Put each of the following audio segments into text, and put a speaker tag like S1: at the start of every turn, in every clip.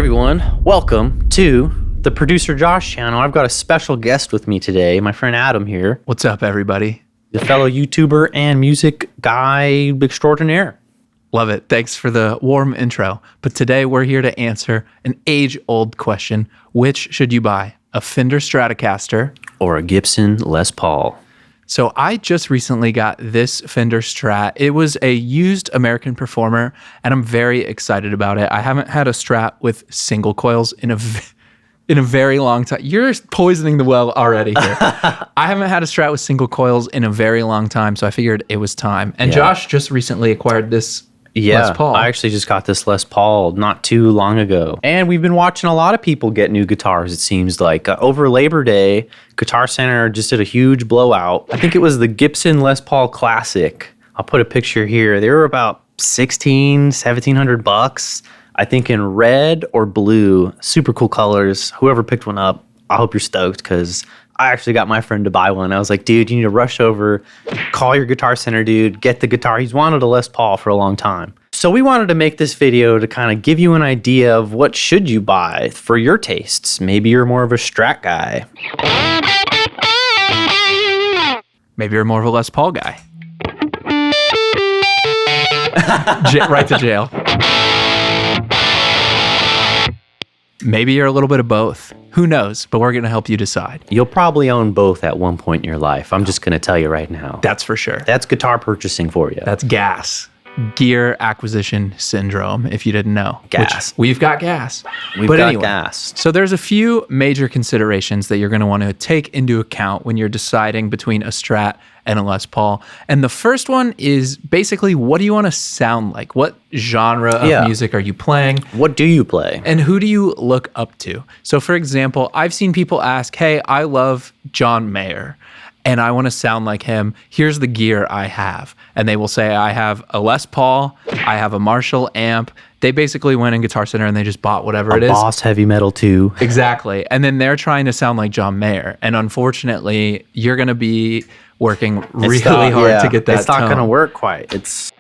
S1: everyone, welcome to the Producer Josh channel. I've got a special guest with me today, my friend Adam here.
S2: What's up, everybody?
S1: The fellow YouTuber and music guy extraordinaire.
S2: Love it. Thanks for the warm intro. But today we're here to answer an age-old question. Which should you buy? A Fender Stratocaster
S1: or a Gibson Les Paul?
S2: So I just recently got this Fender Strat. It was a used American Performer, and I'm very excited about it. I haven't had a Strat with single coils in a very long time. You're poisoning the well already here. I haven't had a Strat with single coils in a very long time, so I figured it was time. And Josh just recently acquired this Les Paul.
S1: I actually just got this Les Paul not too long ago. And we've been watching a lot of people get new guitars, it seems like. Over Labor Day, Guitar Center just did a huge blowout. I think it was the Gibson Les Paul Classic. I'll put a picture here. They were about $1,700. I think in red or blue. Super cool colors. Whoever picked one up, I hope you're stoked because I actually got my friend to buy one. I was like, dude, you need to rush over, call your Guitar Center dude, get the guitar. He's wanted a Les Paul for a long time. So we wanted to make this video to kind of give you an idea of what should you buy for your tastes. Maybe you're more of a Strat guy.
S2: Maybe you're more of a Les Paul guy. Right to jail. Maybe you're a little bit of both. Who knows? But we're going to help you decide.
S1: You'll probably own both at one point in your life. I'm just going to tell you right now.
S2: That's for sure.
S1: That's guitar purchasing for you.
S2: That's gas. Gear acquisition syndrome, if you didn't know.
S1: Gas.
S2: We've got gas.
S1: Gas.
S2: So there's a few major considerations that you're going to want to take into account when you're deciding between a Strat and a Les Paul. And the first one is basically, what do you want to sound like? What genre of music are you playing?
S1: What do you play?
S2: And who do you look up to? So for example, I've seen people ask, hey, I love John Mayer and I want to sound like him. Here's the gear I have. And they will say, I have a Les Paul, I have a Marshall amp. They basically went in Guitar Center and they just bought whatever it is.
S1: Boss Heavy Metal 2.
S2: Exactly. And then they're trying to sound like John Mayer. And unfortunately, you're going to be working really hard to get that
S1: It's not going to work quite. It's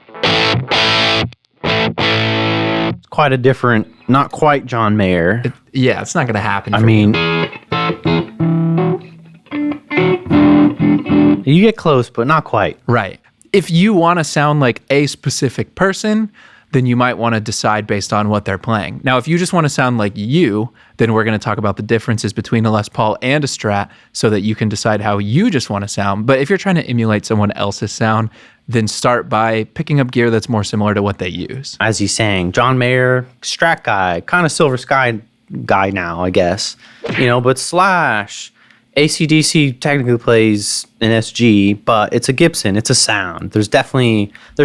S1: quite a different, not quite John Mayer.
S2: It's not going to happen.
S1: I mean, you get close, but not quite.
S2: Right. If you want to sound like a specific person, then you might want to decide based on what they're playing. Now, if you just want to sound like you, then we're going to talk about the differences between a Les Paul and a Strat so that you can decide how you just want to sound. But if you're trying to emulate someone else's sound, then start by picking up gear that's more similar to what they use.
S1: As he's saying, John Mayer, Strat guy, kind of Silver Sky guy now, I guess. But Slash, AC/DC technically plays an SG, but it's a Gibson. It's a sound. There's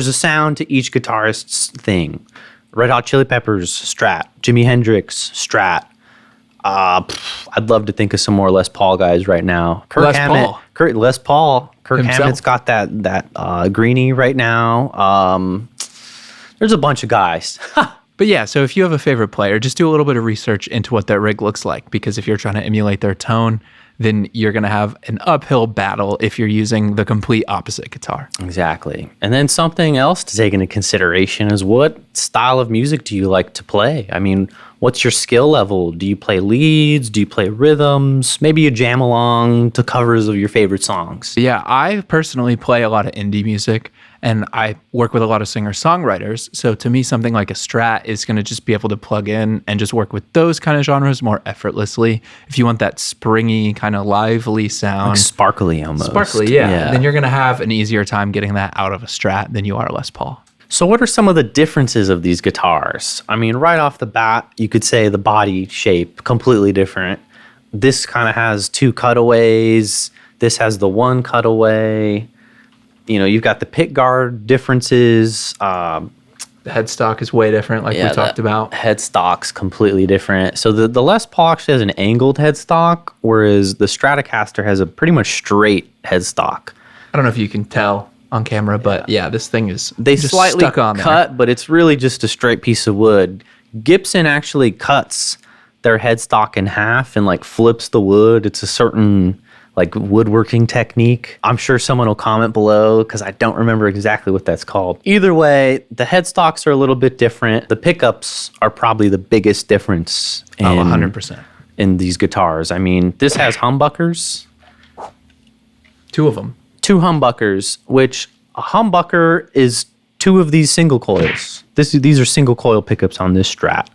S1: a sound to each guitarist's thing. Red Hot Chili Peppers, Strat. Jimi Hendrix, Strat. I'd love to think of some more Les Paul guys right now.
S2: Les Paul.
S1: Kirk Hammett's got that greenie right now. There's a bunch of guys.
S2: But yeah, so if you have a favorite player, just do a little bit of research into what their rig looks like, because if you're trying to emulate their tone, then you're going to have an uphill battle if you're using the complete opposite guitar.
S1: Exactly. And then something else to take into consideration is, what style of music do you like to play? I mean, what's your skill level? Do you play leads? Do you play rhythms? Maybe you jam along to covers of your favorite songs.
S2: Yeah, I personally play a lot of indie music, and I work with a lot of singer-songwriters. So to me, something like a Strat is going to just be able to plug in and just work with those kind of genres more effortlessly. If you want that springy, kind of lively sound.
S1: Like sparkly almost.
S2: Sparkly, yeah. Then you're going to have an easier time getting that out of a Strat than you are a Les Paul.
S1: So what are some of the differences of these guitars? I mean, right off the bat, you could say the body shape, completely different. This kind of has two cutaways. This has the one cutaway. You've got the pick guard differences.
S2: The headstock is way different, like we talked about.
S1: Headstock's completely different. So the Les Paul actually has an angled headstock, whereas the Stratocaster has a pretty much straight headstock.
S2: I don't know if you can tell on camera, but this thing is
S1: they
S2: just
S1: slightly
S2: stuck on
S1: cut,
S2: there.
S1: But it's really just a straight piece of wood. Gibson actually cuts their headstock in half and flips the wood. It's a certain like woodworking technique. I'm sure someone will comment below because I don't remember exactly what that's called. Either way, the headstocks are a little bit different. The pickups are probably the biggest difference in,
S2: 100%.
S1: in these guitars. I mean, this has humbuckers.
S2: 2 of them.
S1: 2 humbuckers, which a humbucker is 2 of these single coils. These are single coil pickups on this Strat.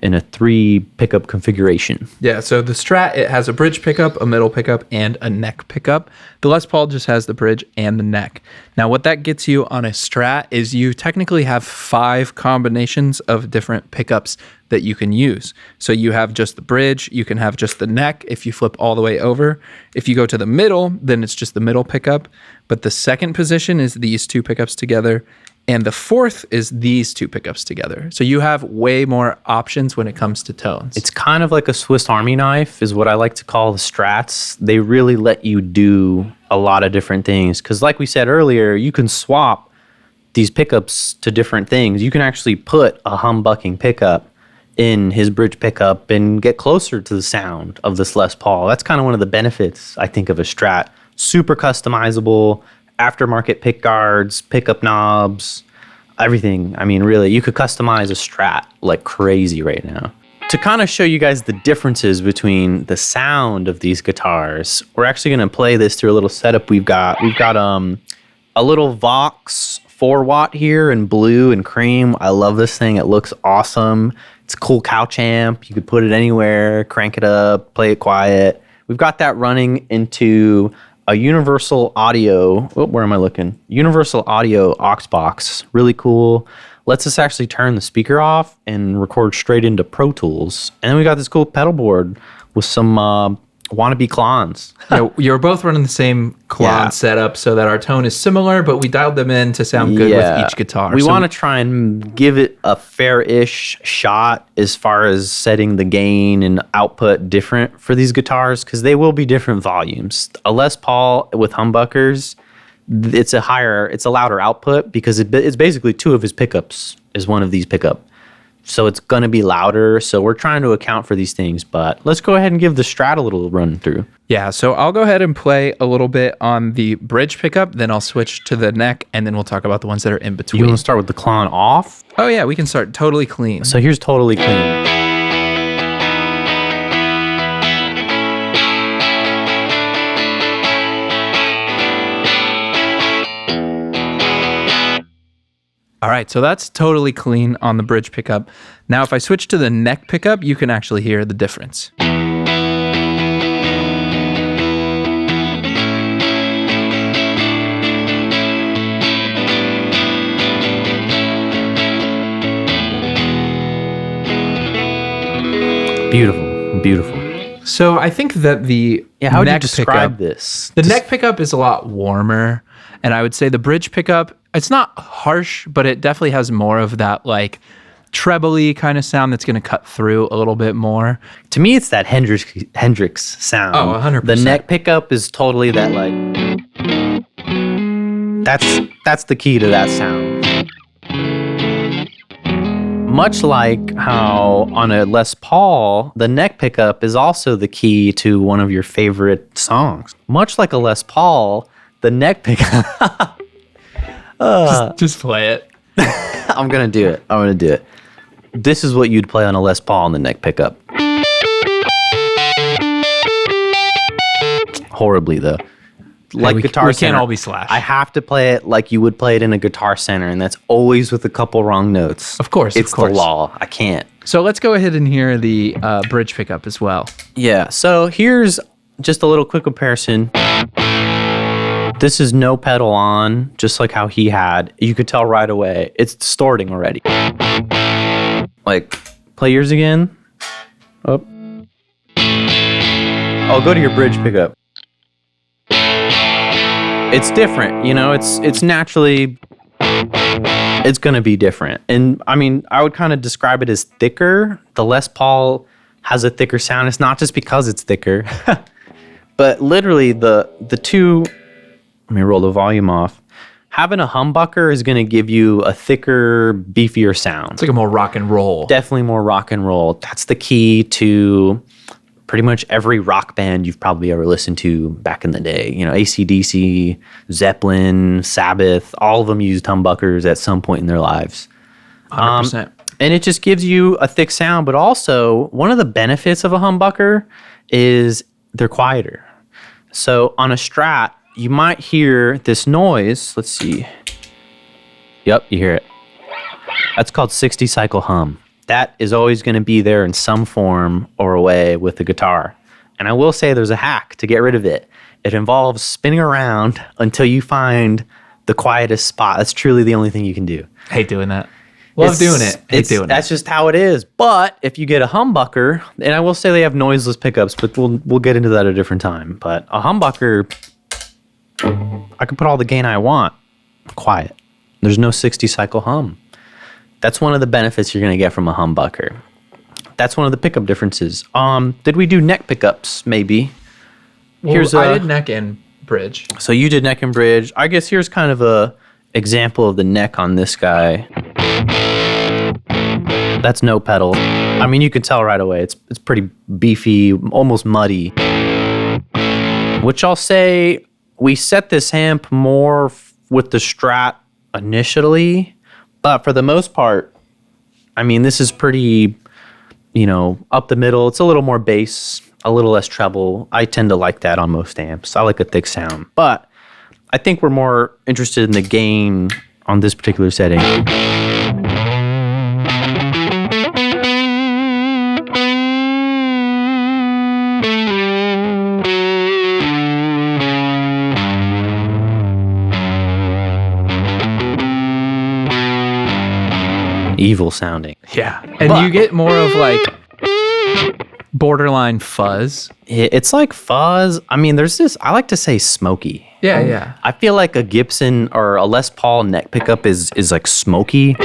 S1: In a 3 pickup configuration.
S2: Yeah, so the Strat, it has a bridge pickup, a middle pickup, and a neck pickup. The Les Paul just has the bridge and the neck. Now, what that gets you on a Strat is you technically have 5 combinations of different pickups that you can use. So you have just the bridge, you can have just the neck if you flip all the way over. If you go to the middle, then it's just the middle pickup. But the second position is these 2 pickups together. And the fourth is these 2 pickups together. So you have way more options when it comes to tones.
S1: It's kind of like a Swiss Army knife is what I like to call the Strats. They really let you do a lot of different things. Because like we said earlier, you can swap these pickups to different things. You can actually put a humbucking pickup in his bridge pickup and get closer to the sound of this Les Paul. That's kind of one of the benefits, I think, of a Strat. Super customizable, aftermarket pick guards, pickup knobs, everything. I mean, really, you could customize a Strat like crazy right now. To kind of show you guys the differences between the sound of these guitars, we're actually going to play this through a little setup we've got. We've got a little Vox 4-watt here in blue and cream. I love this thing. It looks awesome. It's a cool couch amp. You could put it anywhere, crank it up, play it quiet. We've got that running into a Universal Audio, where am I looking? Universal Audio aux box, really cool. Lets us actually turn the speaker off and record straight into Pro Tools. And then we got this cool pedal board with some wannabe clones.
S2: Yeah, you're both running the same clon setup so that our tone is similar, but we dialed them in to sound good with each guitar.
S1: We want to try and give it a fair-ish shot as far as setting the gain and output different for these guitars because they will be different volumes. A Les Paul with humbuckers, it's a louder output because it's basically 2 of his pickups is one of these pickup. So it's going to be louder. So we're trying to account for these things, but let's go ahead and give the Strat a little run through.
S2: Yeah, so I'll go ahead and play a little bit on the bridge pickup, then I'll switch to the neck, and then we'll talk about the ones that are in between.
S1: You want to start with the clon off?
S2: Oh yeah, we can start totally clean.
S1: So here's totally clean.
S2: All right, so that's totally clean on the bridge pickup. Now, if I switch to the neck pickup, you can actually hear the difference.
S1: Beautiful, beautiful.
S2: So I think that the
S1: how would you
S2: neck
S1: describe
S2: pickup,
S1: this?
S2: The neck pickup is a lot warmer, and I would say the bridge pickup, it's not harsh, but it definitely has more of that like trebly kind of sound that's going to cut through a little bit more.
S1: To me, it's that Hendrix sound.
S2: Oh, 100%.
S1: The neck pickup is totally that like. That's the key to that sound. Much like how on a Les Paul, the neck pickup is also the key to one of your favorite songs. Much like a Les Paul, the neck pickup.
S2: Just play it.
S1: I'm gonna do it. This is what you'd play on a Les Paul on the neck pickup. Horribly though. Like Guitar
S2: we
S1: Center.
S2: can't all be Slash.
S1: I have to play it like you would play it in a Guitar Center, and that's always with a couple wrong notes.
S2: Of course,
S1: it's
S2: of course.
S1: the law. I can't.
S2: So let's go ahead and hear the bridge pickup as well.
S1: Yeah. So here's just a little quick comparison. This is no pedal on, just like how he had. You could tell right away. It's distorting already. Like, play yours again. Oh, go to your bridge pickup. It's different, you know, it's naturally, it's going to be different. And I mean, I would kind of describe it as thicker. The Les Paul has a thicker sound. It's not just because it's thicker, but literally the two, let me roll the volume off. Having a humbucker is going to give you a thicker, beefier sound.
S2: It's like a more rock and roll.
S1: Definitely more rock and roll. That's the key to pretty much every rock band you've probably ever listened to back in the day. You know, AC/DC, Zeppelin, Sabbath, all of them used humbuckers at some point in their lives.
S2: 100%.
S1: And it just gives you a thick sound, but also one of the benefits of a humbucker is they're quieter. So on a Strat, you might hear this noise. Let's see. Yep, you hear it. That's called 60 cycle hum. That is always going to be there in some form or way with the guitar. And I will say there's a hack to get rid of it. It involves spinning around until you find the quietest spot. That's truly the only thing you can do.
S2: Hate doing that. Love doing it. Hate doing it.
S1: That's just how it is. But if you get a humbucker, and I will say they have noiseless pickups, but we'll get into that at a different time. But a humbucker, I can put all the gain I want. Quiet. There's no 60 cycle hum. That's one of the benefits you're going to get from a humbucker. That's one of the pickup differences. Did we do neck pickups? Maybe.
S2: Well, I did neck and bridge.
S1: So you did neck and bridge. I guess here's kind of a example of the neck on this guy. That's no pedal. I mean, you can tell right away. It's pretty beefy, almost muddy. Which I'll say, we set this amp more with the Strat initially, but for the most part, I mean, this is pretty, up the middle. It's a little more bass, a little less treble. I tend to like that on most amps. I like a thick sound, but I think we're more interested in the gain on this particular setting. Evil sounding.
S2: Yeah. And you get more of like borderline fuzz.
S1: It's like fuzz. I mean, there's this, I like to say smoky.
S2: Yeah.
S1: I feel like a Gibson or a Les Paul neck pickup is like smoky.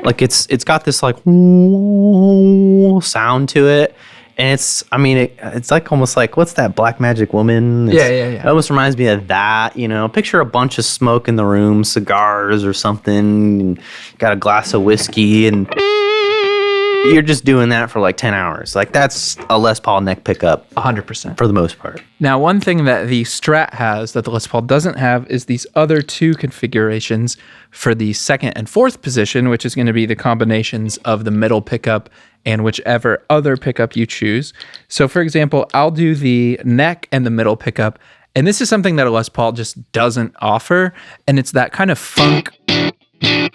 S1: Like it's got this like sound to it. And it's like almost like, what's that Black Magic Woman?
S2: Yeah.
S1: It almost reminds me of that, Picture a bunch of smoke in the room, cigars or something, and got a glass of whiskey, and you're just doing that for like 10 hours. Like that's a Les Paul neck pickup.
S2: 100%.
S1: For the most part.
S2: Now, one thing that the Strat has that the Les Paul doesn't have is these other two configurations for the second and fourth position, which is going to be the combinations of the middle pickup and whichever other pickup you choose. So for example, I'll do the neck and the middle pickup. And this is something that a Les Paul just doesn't offer. And it's that kind of funk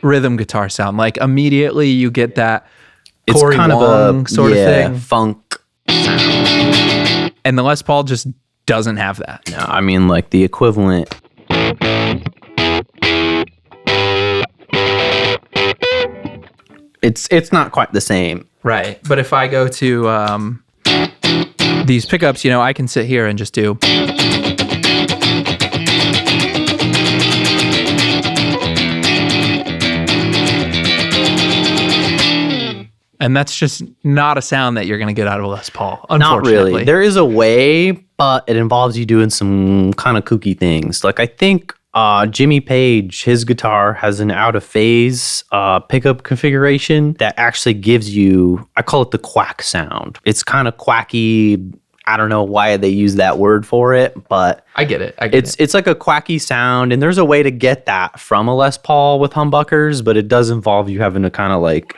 S2: rhythm guitar sound. Like immediately you get that Corey
S1: kind
S2: Wong
S1: of a
S2: sort of thing.
S1: Funk sound.
S2: And the Les Paul just doesn't have that.
S1: No, I mean like the equivalent. It's not quite the same.
S2: Right. But if I go to these pickups, I can sit here and just do. And that's just not a sound that you're going to get out of a Les Paul, unfortunately.
S1: Not really. There is a way, but it involves you doing some kind of kooky things. Like I think Jimmy Page, his guitar has an out of phase pickup configuration that actually gives you, I call it the quack sound. It's kind of quacky. I don't know why they use that word for it, but
S2: I get it.
S1: It's like a quacky sound, and there's a way to get that from a Les Paul with humbuckers, but it does involve you having to kind of like,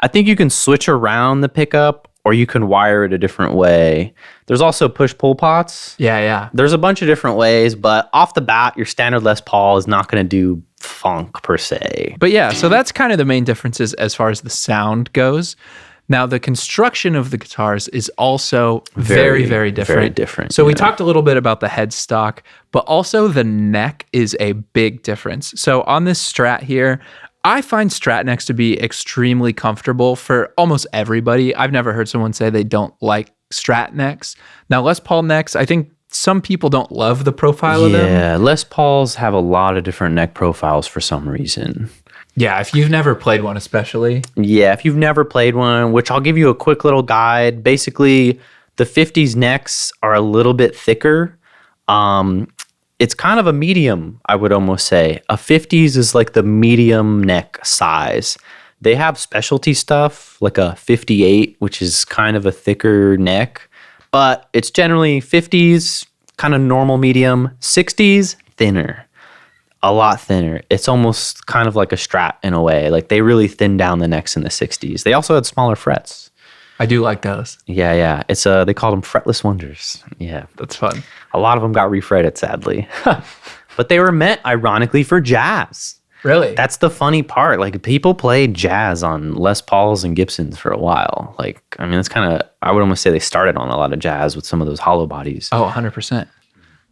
S1: I think you can switch around the pickup or you can wire it a different way. There's also push-pull pots.
S2: Yeah.
S1: There's a bunch of different ways, but off the bat, your standard Les Paul is not going to do funk per se.
S2: But yeah, so that's kind of the main differences as far as the sound goes. Now, the construction of the guitars is also very, very different.
S1: Very different.
S2: So we talked a little bit about the headstock, but also the neck is a big difference. So on this Strat here, I find Strat necks to be extremely comfortable for almost everybody. I've never heard someone say they don't like Strat necks. Now, Les Paul necks, I think some people don't love the profile of them.
S1: Yeah, Les Pauls have a lot of different neck profiles for some reason.
S2: Yeah, if you've never played one especially.
S1: Yeah, if you've never played one, which I'll give you a quick little guide. Basically, the 50s necks are a little bit thicker. It's kind of a medium, I would almost say. A 50s is like the medium neck size. They have specialty stuff like a 58, which is kind of a thicker neck, but it's generally 50s, kind of normal medium, 60s, thinner, a lot thinner. It's almost kind of like a Strat in a way. Like they really thin down the necks in the 60s. They also had smaller frets.
S2: I do like those.
S1: Yeah. It's they called them fretless wonders. Yeah.
S2: That's fun.
S1: A lot of them got refretted, sadly. But they were meant, ironically, for jazz.
S2: Really?
S1: That's the funny part. Like, people played jazz on Les Pauls and Gibsons for a while. Like, I mean, it's kind of, I would almost say they started on a lot of jazz with some of those hollow bodies.
S2: Oh, 100%.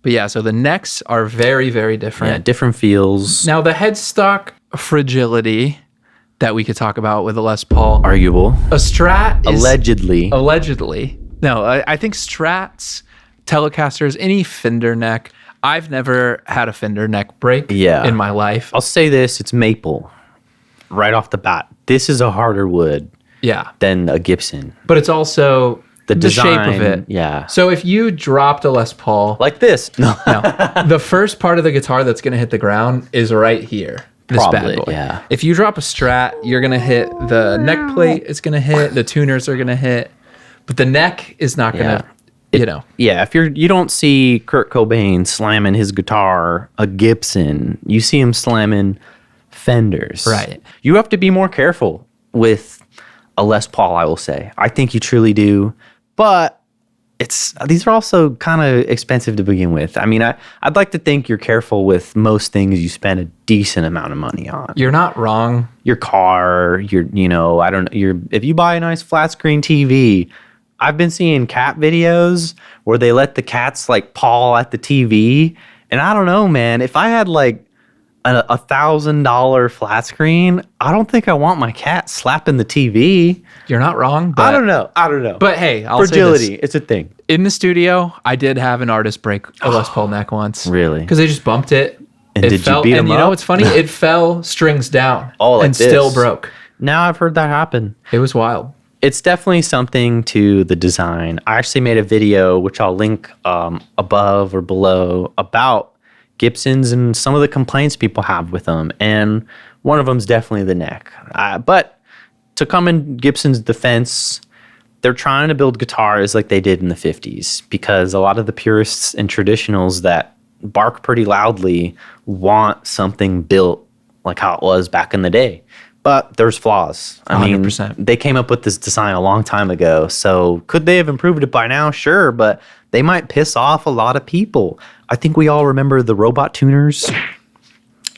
S2: But yeah, so the necks are very, very different.
S1: Yeah, different feels.
S2: Now, the headstock fragility that we could talk about with a Les Paul.
S1: Arguable.
S2: A Strat is...
S1: Allegedly.
S2: No, I think Strats, Telecasters, any Fender neck. I've never had a Fender neck break in my life.
S1: I'll say this, it's maple right off the bat. This is a harder wood than a Gibson.
S2: But it's also the
S1: design,
S2: shape of it.
S1: Yeah.
S2: So if you dropped a Les Paul...
S1: Like this. No.
S2: The first part of the guitar that's going to hit the ground is right here. This
S1: Probably,
S2: bad boy.
S1: yeah.
S2: If you drop a Strat, you're going to hit the neck plate. It's going to hit. The tuners are going to hit. But the neck is not going to...
S1: Yeah, if you don't see Kurt Cobain slamming his guitar a Gibson, you see him slamming Fenders.
S2: Right.
S1: You have to be more careful with a Les Paul, I will say. I think you truly do. But these are also kind of expensive to begin with. I mean, I'd like to think you're careful with most things you spend a decent amount of money on.
S2: You're not wrong.
S1: Your car, if you buy a nice flat screen TV, I've been seeing cat videos where they let the cats like paw at the TV. And I don't know, man, if I had like a $1,000 flat screen, I don't think I want my cat slapping the TV.
S2: You're not wrong. But
S1: I don't know.
S2: But hey,
S1: fragility,
S2: say this.
S1: It's a thing.
S2: In the studio, I did have an artist break a Les Paul neck once.
S1: Really?
S2: Because they just bumped it.
S1: And did you beat them up?
S2: And you know what's funny? It fell strings down and
S1: this.
S2: Still broke.
S1: Now I've heard that happen.
S2: It was wild.
S1: It's definitely something to the design. I actually made a video, which I'll link above or below, about Gibsons and some of the complaints people have with them. And one of them is definitely the neck. But to come in Gibson's defense, they're trying to build guitars like they did in the 50s, because a lot of the purists and traditionals that bark pretty loudly want something built like how it was back in the day. But there's flaws. I
S2: 100%.
S1: mean, they came up with this design a long time ago. So could they have improved it by now? Sure, but they might piss off a lot of people. I think we all remember the robot tuners.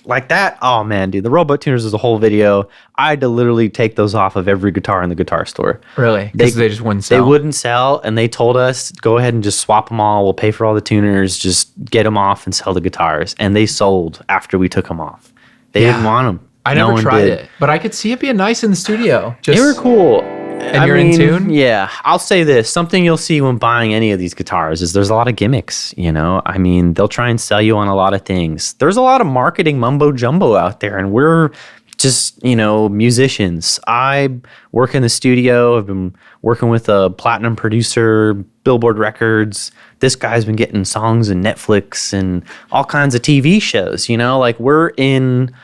S1: Like that. Oh, man, dude. The robot tuners is a whole video. I had to literally take those off of every guitar in the guitar store.
S2: Really? Because they just wouldn't sell?
S1: They wouldn't sell, and they told us, go ahead and just swap them all. We'll pay for all the tuners. Just get them off and sell the guitars. And they sold after we took them off. They didn't want them.
S2: I never tried it, but I could see it being nice in the studio.
S1: They were cool.
S2: And you're in tune?
S1: Yeah. I'll say this. Something you'll see when buying any of these guitars is there's a lot of gimmicks, you know? I mean, they'll try and sell you on a lot of things. There's a lot of marketing mumbo jumbo out there, and we're just, musicians. I work in the studio. I've been working with a platinum producer, Billboard Records. This guy's been getting songs in Netflix and all kinds of TV shows, Like, we're in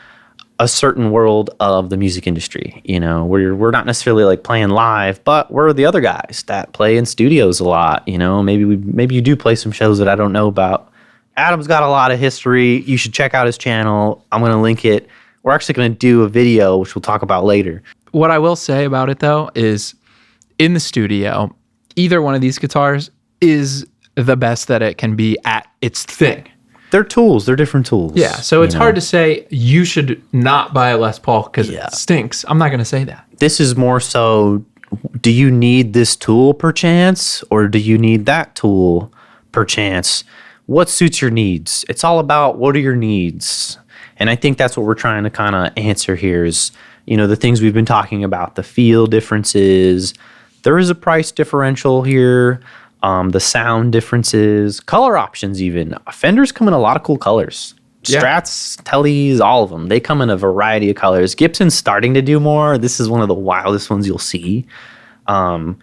S1: a certain world of the music industry. We're not necessarily like playing live, but we're the other guys that play in studios a lot. Maybe you do play some shows that I don't know about. Adam's got a lot of history. You should check out his channel. I'm going to link it. We're actually going to do a video, which we'll talk about later.
S2: What I will say about it though is, in the studio, either one of these guitars is the best that it can be at its thing.
S1: They're tools. They're different tools.
S2: Yeah, so it's hard to say you should not buy a Les Paul because it stinks. I'm not going to say that.
S1: This is more so, do you need this tool perchance, or do you need that tool perchance? What suits your needs? It's all about what are your needs. And I think that's what we're trying to kind of answer here is, the things we've been talking about, the feel differences. There is a price differential here. The sound differences, color options even. Fenders come in a lot of cool colors. Strats, Tellies, all of them. They come in a variety of colors. Gibson's starting to do more. This is one of the wildest ones you'll see. And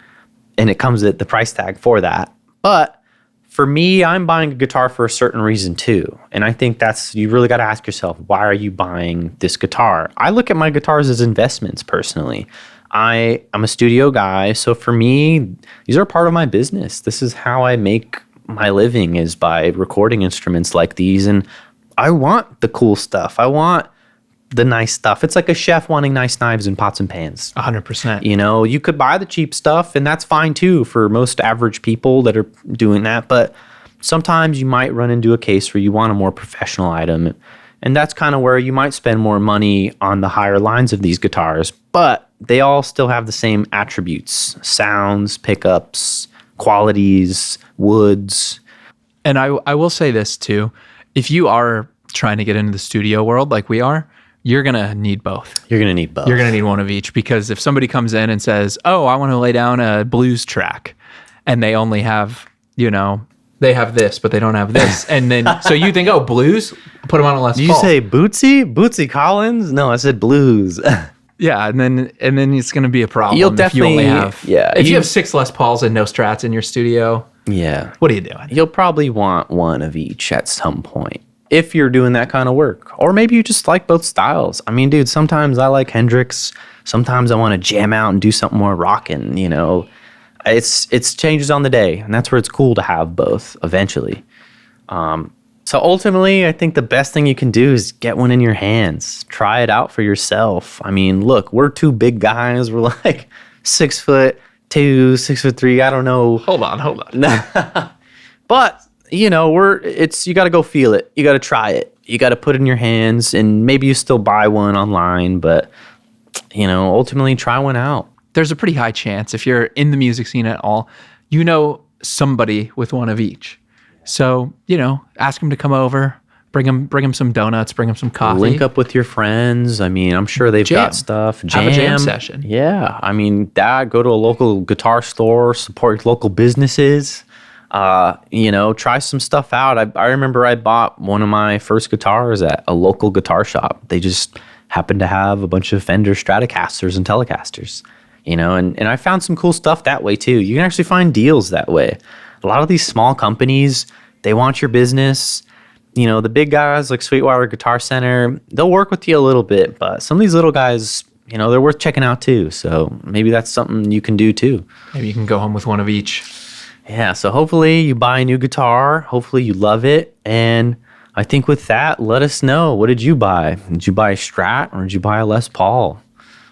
S1: it comes at the price tag for that. But for me, I'm buying a guitar for a certain reason too. And I think you really got to ask yourself, why are you buying this guitar? I look at my guitars as investments personally. I'm a studio guy. So for me, these are part of my business. This is how I make my living, is by recording instruments like these. And I want the cool stuff. I want the nice stuff. It's like a chef wanting nice knives and pots and pans.
S2: 100%.
S1: You know, you could buy the cheap stuff, and that's fine too for most average people that are doing that. But sometimes you might run into a case where you want a more professional item. And that's kind of where you might spend more money on the higher lines of these guitars. But they all still have the same attributes: sounds, pickups, qualities, woods.
S2: And I will say this too. If you are trying to get into the studio world like we are, you're going to need both.
S1: You're going to need both.
S2: You're going to need one of each, because if somebody comes in and says, oh, I want to lay down a blues track, and they only have, you know, they have this, but they don't have this. And then, so you think, oh, blues? Put them on a Les Paul.
S1: Did you say Bootsy? Bootsy Collins? No, I said blues.
S2: Yeah, and then it's going to be a problem.
S1: You'll definitely,
S2: if you have 6 Les Pauls and no Strats in your studio, what are you doing?
S1: You'll probably want one of each at some point, if you're doing that kind of work. Or maybe you just like both styles. I mean, dude, sometimes I like Hendrix. Sometimes I want to jam out and do something more rockin', you know. It's changes on the day, and that's where it's cool to have both eventually. So ultimately, I think the best thing you can do is get one in your hands. Try it out for yourself. I mean, look, we're 2 big guys. We're like 6'2", 6'3". I don't know.
S2: Hold on.
S1: But you know, you got to go feel it. You got to try it. You got to put it in your hands, and maybe you still buy one online, but you know, ultimately try one out.
S2: There's a pretty high chance, if you're in the music scene at all, you know somebody with one of each. So, you know, ask them to come over, bring them some donuts, bring them some coffee.
S1: Link up with your friends. I mean, I'm sure they've got stuff.
S2: Have a jam session.
S1: Yeah. I mean, go to a local guitar store, support local businesses. You know, try some stuff out. I remember I bought one of my first guitars at a local guitar shop. They just happened to have a bunch of Fender Stratocasters and Telecasters, you know, and I found some cool stuff that way too. You can actually find deals that way. A lot of these small companies, they want your business. You know, the big guys like Sweetwater Guitar Center, they'll work with you a little bit, but some of these little guys, you know, they're worth checking out too. So maybe that's something you can do too.
S2: Maybe you can go home with one of each.
S1: Yeah, so hopefully you buy a new guitar. Hopefully you love it. And I think with that, let us know. What did you buy? Did you buy a Strat or did you buy a Les Paul?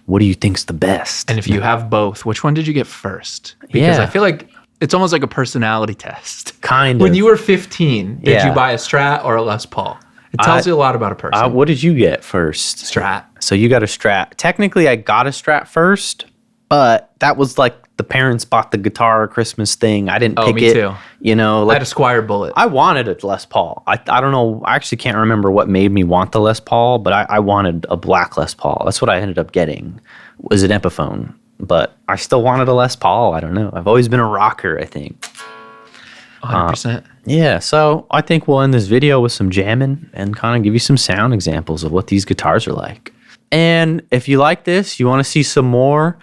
S1: What do you think's the best?
S2: And if you have both, which one did you get first? Because I feel like it's almost like a personality test.
S1: Kind of.
S2: When you were 15, did you buy a Strat or a Les Paul? It tells you a lot about a person.
S1: What did you get first?
S2: Strat.
S1: So you got a Strat. Technically, I got a Strat first, but that was like the parents bought the guitar Christmas thing. I didn't pick it.
S2: Me too.
S1: You know,
S2: I had a Squire Bullet.
S1: I wanted a Les Paul. I don't know. I actually can't remember what made me want the Les Paul, but I wanted a black Les Paul. That's what I ended up getting, was an Epiphone. But I still wanted a Les Paul. I don't know. I've always been a rocker, I think.
S2: 100%.
S1: Yeah, so I think we'll end this video with some jamming and kind of give you some sound examples of what these guitars are like. And if you like this, you want to see some more,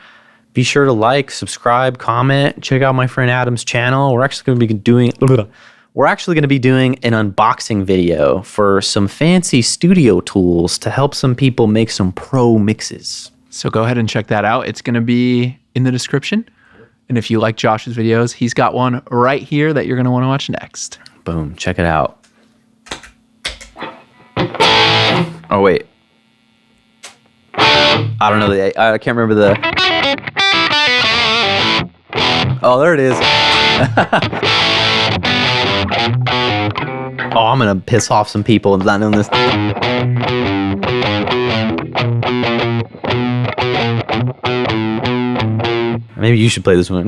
S1: be sure to like, subscribe, comment, check out my friend Adam's channel. We're actually going to be doing an unboxing video for some fancy studio tools to help some people make some pro mixes.
S2: So go ahead and check that out. It's going to be in the description. And if you like Josh's videos, he's got one right here that you're going to want to watch next.
S1: Boom, check it out. Oh, wait. I don't know. I can't remember the... Oh, there it is. Oh, I'm going to piss off some people and not knowing this. Maybe you should play this one.